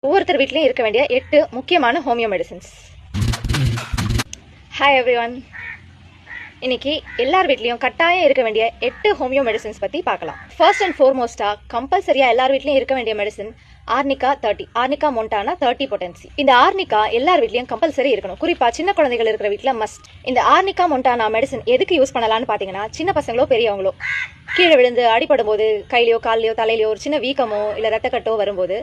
ஒவ்வொருத்தர் வீட்லயும் இருக்க வேண்டிய 8 முக்கியமான ஹோமியோ மெடிசன்ஸ். Hi everyone. இன்னைக்கு எல்லார் வீட்லயும் கட்டாயம் இருக்க வேண்டிய 8 ஹோமியோ மெடிசன்ஸ் பத்தி பார்க்கலாம். ஃபர்ஸ்ட் அண்ட் ஃபார்மோஸ்டா கம்பல்சரியா எல்லார் வீட்லயும் இருக்க வேண்டிய மெடிசன் ஆர்னிகா 30, ஆர்னிகா மொண்டானா 30 பொட்டன்சி. இந்த ஆர்னிகா எல்லார் வீட்லயும் கம்பல்சரி இருக்கணும். குறிப்பா சின்ன குழந்தைகள் இருக்கிற வீட்ல மஸ்ட். இந்த ஆர்னிகா மொண்டானா மெடிசன் எதுக்கு யூஸ் பண்ணலாம்னு பாத்தீங்கன்னா, சின்ன பசங்களோ பெரியவங்களோ கீழே விழுந்து அடிபடும் போது கையிலயோ காலையோ தலையிலயோ ஒரு சின்ன வீக்கமோ இல்ல ரத்தக்கட்டோ வரும்போது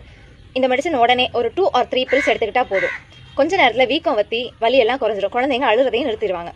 இந்த மெடிசன் உடனே ஒரு 2 or 3 பில்ஸ் எடுத்துக்கிட்டா போதும். கொஞ்ச நேரத்தில் வீக்கம் வத்தி வலியெல்லாம் குறைஞ்சிடும். குழந்தைங்க அழுறதையும் நிறுத்திடுவாங்க.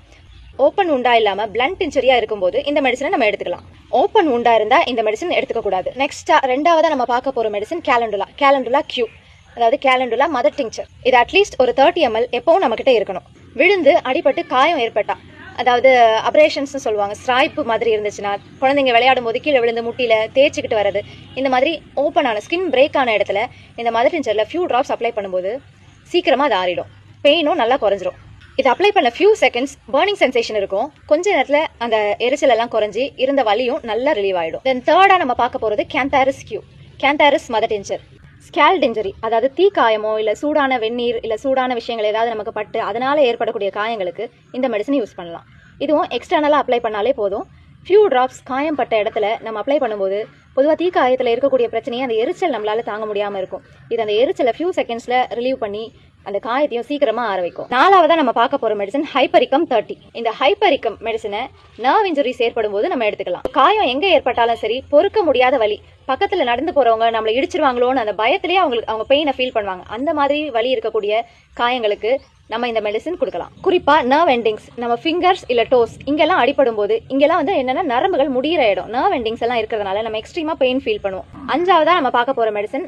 ஓப்பன் உண்டா இல்லாம பிளண்ட் இன்ஜுரியா இருக்கும்போது இந்த மெடிசனை நம்ம எடுத்துக்கலாம். ஓப்பன் உண்டா இருந்தா இந்த மெடிசன் எடுத்துக்க கூடாது. நெக்ஸ்டா ரெண்டாவதா நம்ம பார்க்க போற மெடிசன் கேலண்டுலா கியூ, அதாவது கேலண்டுலா மதர் டிங்சர். இது அட்லீஸ்ட் ஒரு 30 ml எப்பவும் நம்ம கிட்ட இருக்கணும். விழுந்து அடிபட்டு காயம் ஏற்பட்டா, அதாவது அப்ரேஷன்ஸ் சொல்லுவாங்க, ஸ்ட்ரைப் மாதிரி இருந்துச்சுன்னா, குழந்தைங்க விளையாடும் போது கீழே விழுந்து முட்டியில தேய்ச்சிக்கிட்டு வரது, இந்த மாதிரி ஓப்பனான ஸ்கின் பிரேக் ஆன இடத்துல இந்த மதர் டிஞ்சர்ல ஃபியூ டிராப்ஸ் அப்ளை பண்ணும்போது சீக்கிரமா அது ஆறிடும். பெயினும் நல்லா குறைஞ்சிரும். இது அப்ளை பண்ண ஃபியூ செகண்ட்ஸ் பர்னிங் சென்சேஷன் இருக்கும். கொஞ்ச நேரத்துல அந்த எரிச்சல் எல்லாம் குறைஞ்சி இருந்த வலியும் நல்லா ரிலீவ் ஆயிடும். தென் தேர்டா நம்ம பார்க்க போறது cantharis Q, cantharis mother tincture. Scald injury, அதாவது தீ காயமோ இல்ல சூடான வெந்நீர் இல்ல சூடான விஷயங்கள் ஏதாவது நமக்கு பட்டு அதனால ஏற்படக்கூடிய காயங்களுக்கு இந்த மெடிசன் யூஸ் பண்ணலாம். இதுவும் எக்ஸ்டர்னலா அப்ளை பண்ணாலே போதும். ஃபியூ டிராப்ஸ் காயம் பட்ட இடத்துல நம்ம அப்ளை பண்ணும்போது பொதுவாக தீ காயத்தில் இருக்கக்கூடிய பிரச்சனையை அந்த எரிச்சல் நம்மளால தாங்க முடியாமல் இருக்கும். இது அந்த எரிச்சலை ஃபியூ செகண்ட்ஸ்ல ரிலீவ் பண்ணி அந்த காயத்தையும் சீக்கிரமா ஆர வைக்கும். நாலாவதா நம்ம பார்க்க போற மெடிசன் ஹைப்பரிகம் 30. இந்த ஹைப்பரிகம் மெடிசனை நர்வ் இன்ஜுரிஸ் ஏற்படும் போது நம்ம எடுத்துக்கலாம். காயம் எங்க ஏற்பட்டாலும் சரி, பொறுக்க முடியாத வலி, பக்கத்துல நடந்து போறவங்க நம்மளை இடிச்சிருவாங்களோன்னு அந்த பயத்திலேயே அவங்க பெயினை ஃபீல் பண்ணுவாங்க. அந்த மாதிரி வலி இருக்கக்கூடிய காயங்களுக்கு நம்ம இந்த மெடிசன் கொடுக்கலாம். குறிப்பா நர்வ் எண்டிங்ஸ், நம்ம ஃபிங்கர்ஸ் இல்ல டோஸ் இங்கெல்லாம் அடிபடும் போது இங்கெல்லாம் என்னன்னா நரம்புகள் முடிகிற இடம், நர்வ் எண்டிங்ஸ் எல்லாம் இருக்கிறதுனால நம்ம எக்ஸ்ட்ரீமா பெயின் ஃபீல் பண்ணுவோம். அஞ்சாவதா நம்ம பார்க்க போற மெடிசன்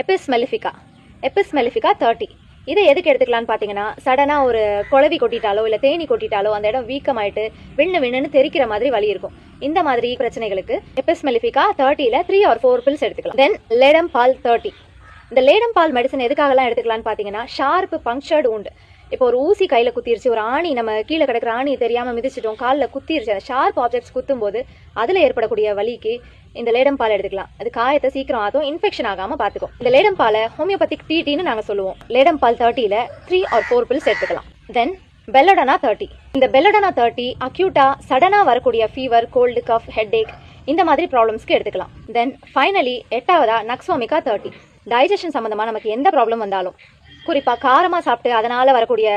எபிஸ் மெலிஃபிகா 30. இதை எதுக்கு எடுத்துக்கலாம்னு பாத்தீங்கன்னா, சடனா ஒரு குழவி கொட்டிட்டாலோ இல்ல தேனி கொட்டிட்டாலோ அந்த இடம் வீக்கமாயிட்டு விண்ணு தெரிக்கிற மாதிரி வலி இருக்கும். இந்த மாதிரி பிரச்சனைகளுக்கு எபிஸ் மெலிஃபிகா 30ல 3 or 4 பில்ஸ் எடுத்துக்கலாம். தென் லேடம் பால் 30. இந்த லேடம் பால் மெடிசன் எதுக்காகலாம் எடுத்துக்கலாம்னு பாத்தீங்கன்னா, ஷார்ப் பங்க்சர்டு உண்டு. இப்போ ஒரு ஊசி கையில குத்திருச்சு, ஒரு ஆணி நம்ம கீழே கிடக்கிற ஆணி தெரியாம மிதிச்சிட்டோம், காலில் குத்திருச்சு, அந்த ஷார்ப் ஆப்ஜெக்ட்ஸ் குத்தும் போது அதுல ஏற்படக்கூடிய வலிக்கு இந்த லேடம் பால் எடுத்துக்கலாம். அது காயத்தை சீக்கிரம் ஆகும், இன்ஃபெக்ஷன் ஆகாம பாத்துக்கும். இந்த லேடம் பாலை ஹோமியோபதிக் டீன்னு நாங்க சொல்லுவோம். லேடம் பால் 30ல 3 or 4 பில்ஸ் எடுத்துக்கலாம். தென் பெல்லடனா 30. இந்த பெல்லடனா 30 அக்யூட்டா சடனா வரக்கூடிய ஃபீவர், கோல்டு, கஃப், ஹெட்ஏக் இந்த மாதிரி ப்ராப்ளம்ஸ்க்கு எடுத்துக்கலாம். Then finally 8வதா நக்ஸோமிகா 30. டைஜஷன் சம்பந்தமா நமக்கு எந்த ப்ராப்ளம் வந்தாலும், குறிப்பா காரமா சாப்பிட்டு அதனால வரக்கூடிய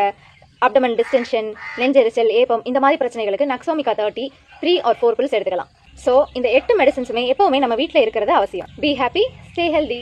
அப்டமன் டிஸ்டென்ஷன், நெஞ்செரிச்சல், ஏப்பம் இந்த மாதிரி பிரச்சனைகளுக்கு நக்ஸோமிகா 30 3 or 4 பில்ஸ் எடுத்துக்கலாம். ஸோ இந்த 8 மெடிசன்ஸுமே எப்பவுமே நம்ம வீட்டில் இருக்கிறது அவசியம். Be happy, stay healthy.